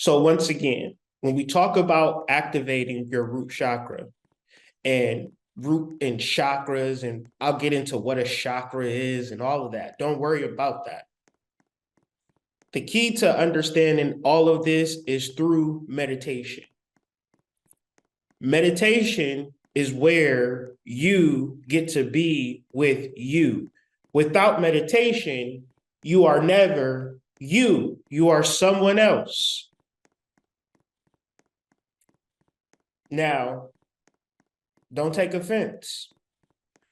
So once again, when we talk about activating your root chakra and root and chakras, and I'll get into what a chakra is and all of that. Don't worry about that. The key to understanding all of this is through meditation. Meditation is where you get to be with you. Without meditation, you are never you. You are someone else. Now, don't take offense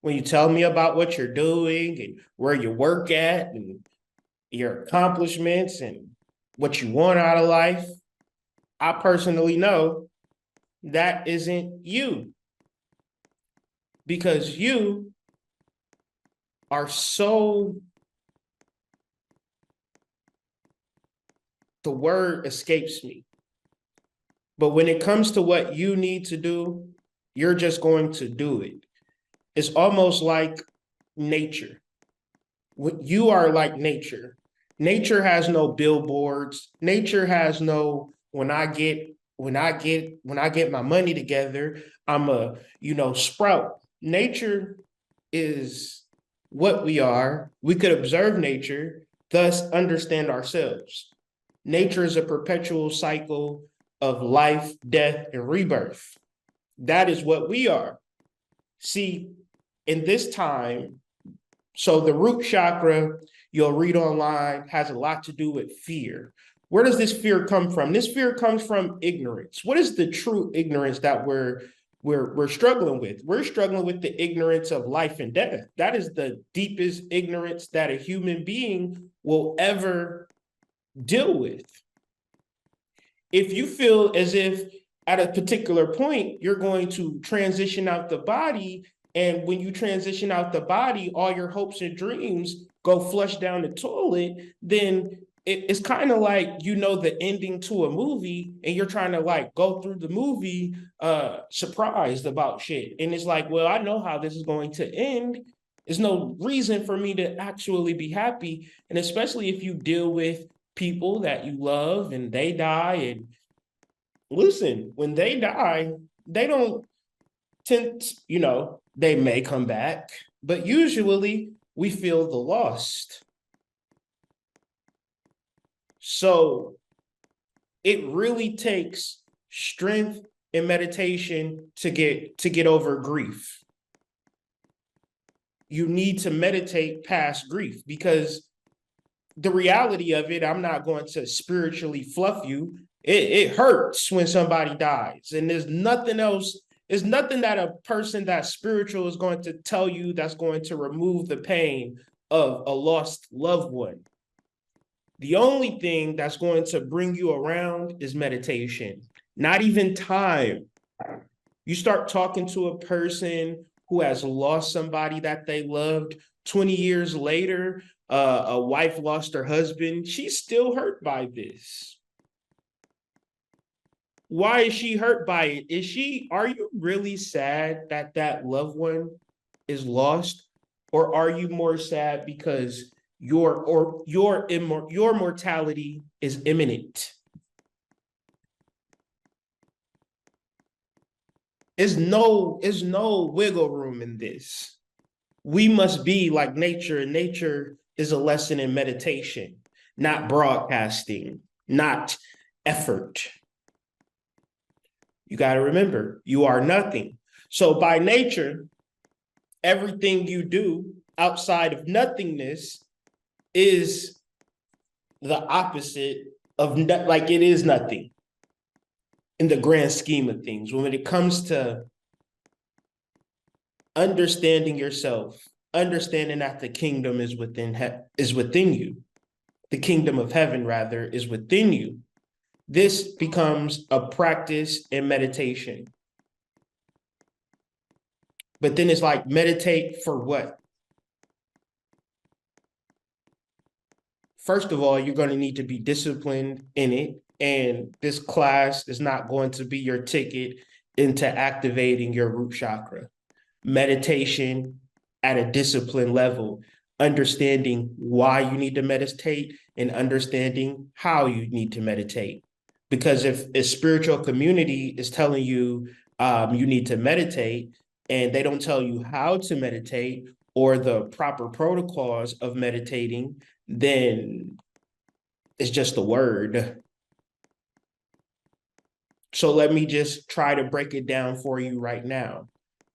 when you tell me about what you're doing and where you work at and your accomplishments and what you want out of life. I personally know that isn't you, because you are so, the word escapes me. But when it comes to what you need to do, you're just going to do it. It's almost like nature. You are like nature. Nature has no billboards. Nature has no, when I get my money together, I'm a, sprout. Nature is what we are. We could observe nature, thus understand ourselves. Nature is a perpetual cycle of life, death, and rebirth. That is what we are. See, in this time, so the root chakra, you'll read online, has a lot to do with fear. Where does this fear come from? This fear comes from ignorance. What is the true ignorance that we're struggling with? We're struggling with the ignorance of life and death. That is the deepest ignorance that a human being will ever deal with. If you feel as if at a particular point you're going to transition out the body, and when you transition out the body, all your hopes and dreams go flush down the toilet, then it's kind of like, the ending to a movie, and you're trying to like go through the movie surprised about shit. And it's like, well, I know how this is going to end. There's no reason for me to actually be happy. And especially if you deal with people that you love and they die. And listen, when they die, they don't tend, they may come back, but usually we feel the loss. So it really takes strength and meditation to get over grief. You need to meditate past grief, because the reality of it, I'm not going to spiritually fluff you. It hurts when somebody dies, and there's nothing else. There's nothing that a person that's spiritual is going to tell you that's going to remove the pain of a lost loved one. The only thing that's going to bring you around is meditation, not even time. You start talking to a person who has lost somebody that they loved 20 years later, a wife lost her husband. She's still hurt by this. Why is she hurt by it? Are you really sad that that loved one is lost? Or are you more sad because your mortality is imminent? There's no wiggle room in this. We must be like nature, and nature is a lesson in meditation, not broadcasting, not effort. You got to remember, you are nothing. So by nature, everything you do outside of nothingness is the opposite of like it is nothing in the grand scheme of things. When it comes to understanding yourself, understanding that the kingdom is within you, the kingdom of heaven rather is within you. This becomes a practice in meditation. But then it's like, meditate for what? First of all, you're going to need to be disciplined in it. And this class is not going to be your ticket into activating your root chakra. Meditation at a discipline level, understanding why you need to meditate and understanding how you need to meditate. Because if a spiritual community is telling you you need to meditate and they don't tell you how to meditate or the proper protocols of meditating, then it's just a word. So let me just try to break it down for you right now.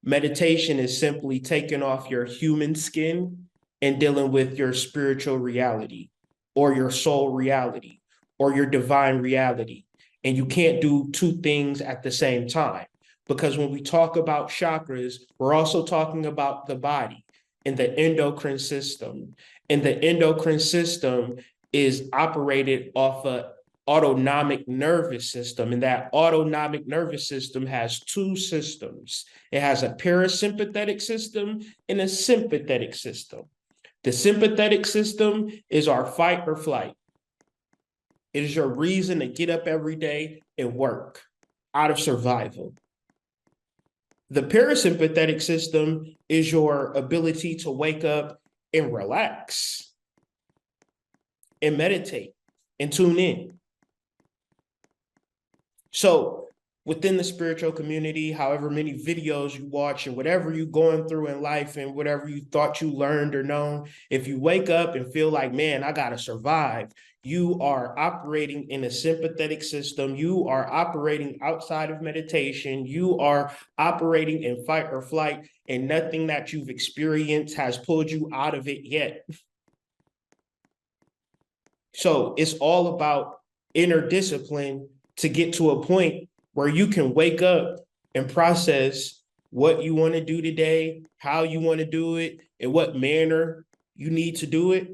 Meditation is simply taking off your human skin and dealing with your spiritual reality or your soul reality or your divine reality. And you can't do two things at the same time. Because when we talk about chakras, we're also talking about the body and the endocrine system. And the endocrine system is operated off a autonomic nervous system, and that autonomic nervous system has two systems. It has a parasympathetic system and a sympathetic system. The sympathetic system is our fight or flight. It is your reason to get up every day and work out of survival. The parasympathetic system is your ability to wake up and relax and meditate and tune in. So within the spiritual community, however many videos you watch and whatever you're going through in life and whatever you thought you learned or known, if you wake up and feel like, man, I got to survive, you are operating in a sympathetic system. You are operating outside of meditation. You are operating in fight or flight, and nothing that you've experienced has pulled you out of it yet. So it's all about inner discipline to get to a point where you can wake up and process what you want to do today, how you want to do it, in what manner you need to do it.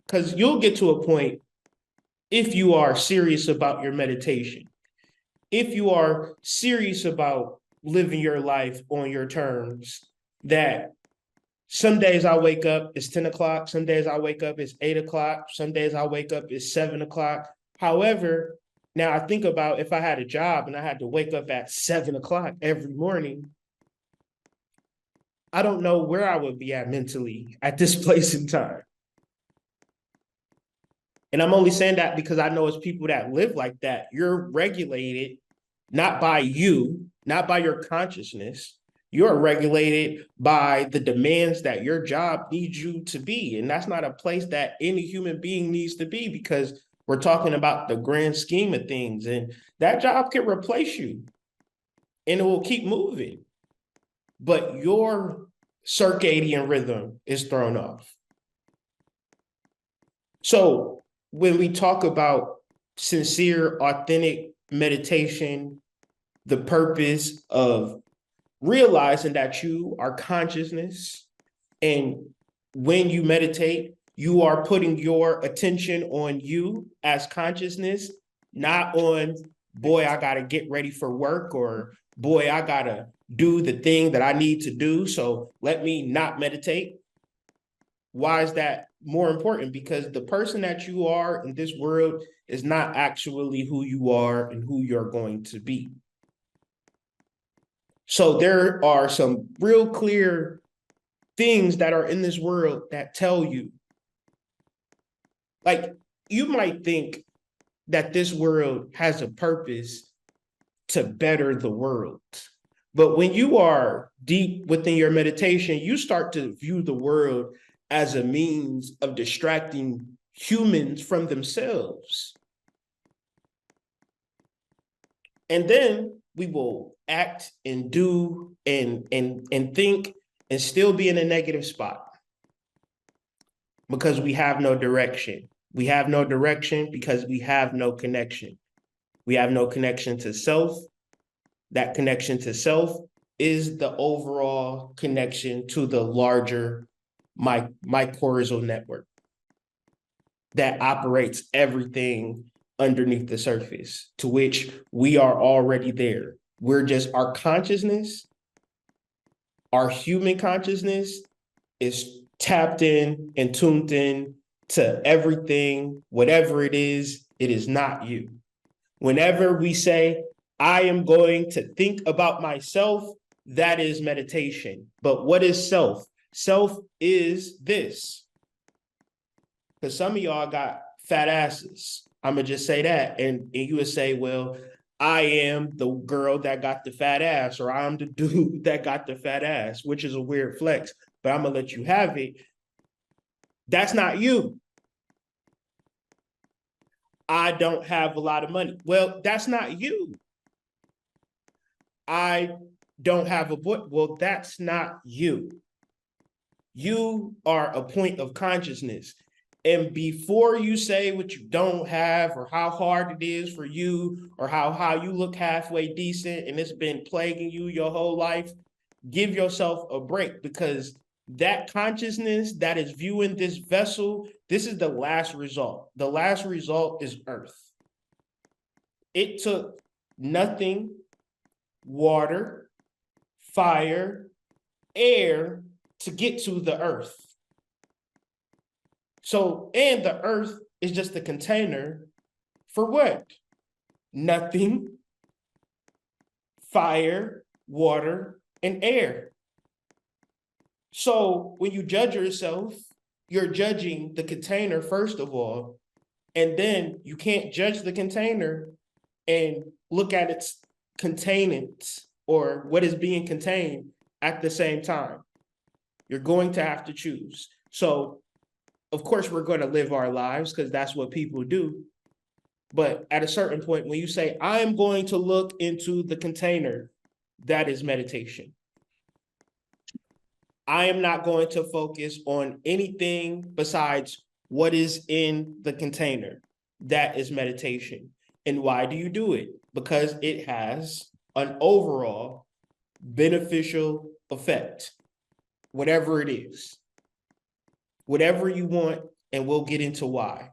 Because you'll get to a point, if you are serious about your meditation, if you are serious about living your life on your terms, that some days I wake up, it's 10 o'clock. Some days I wake up, it's 8 o'clock. Some days I wake up, it's 7 o'clock. However, now I think about if I had a job and I had to wake up at 7 o'clock every morning, I don't know where I would be at mentally at this place in time. And I'm only saying that because I know it's people that live like that. You're regulated not by you, not by your consciousness. You're regulated by the demands that your job needs you to be. And that's not a place that any human being needs to be, because we're talking about the grand scheme of things. And that job can replace you and it will keep moving. But your circadian rhythm is thrown off. So when we talk about sincere, authentic meditation, the purpose of realizing that you are consciousness, and when you meditate, you are putting your attention on you as consciousness, not on, boy, I got to get ready for work, or boy, I got to do the thing that I need to do, so let me not meditate. Why is that more important? Because the person that you are in this world is not actually who you are and who you're going to be. So there are some real clear things that are in this world that tell you, like, you might think that this world has a purpose to better the world. But when you are deep within your meditation, you start to view the world as a means of distracting humans from themselves. And then we will act and do and think and still be in a negative spot because we have no direction. We have no direction because we have no connection. We have no connection to self. That connection to self is the overall connection to the larger mycorrhizal network that operates everything underneath the surface, to which we are already there. We're just, our consciousness, our human consciousness is tapped in and tuned in to everything, whatever it is not you. Whenever we say, I am going to think about myself, that is meditation. But what is self? Self is this. Because some of y'all got fat asses. I'm gonna just say that. And you would say, well, I am the girl that got the fat ass, or I'm the dude that got the fat ass, which is a weird flex, but I'm gonna let you have it. That's not you. I don't have a lot of money. Well, that's not you. I don't have a boy. Well, that's not you. You are a point of consciousness. And before you say what you don't have, or how hard it is for you, or how you look halfway decent and it's been plaguing you your whole life, give yourself a break, because that consciousness that is viewing this vessel, this is the last result. The last result is earth. It took nothing, water, fire, air to get to the earth. So, and the earth is just a container for what? Nothing, fire, water, and air. So when you judge yourself, you're judging the container first of all, and then you can't judge the container and look at its containment or what is being contained at the same time. You're going to have to choose. So of course we're going to live our lives because that's what people do. But at a certain point, when you say, I'm going to look into the container, that is meditation. I am not going to focus on anything besides what is in the container. That is meditation. And why do you do it? Because it has an overall beneficial effect, whatever it is, whatever you want, and we'll get into why.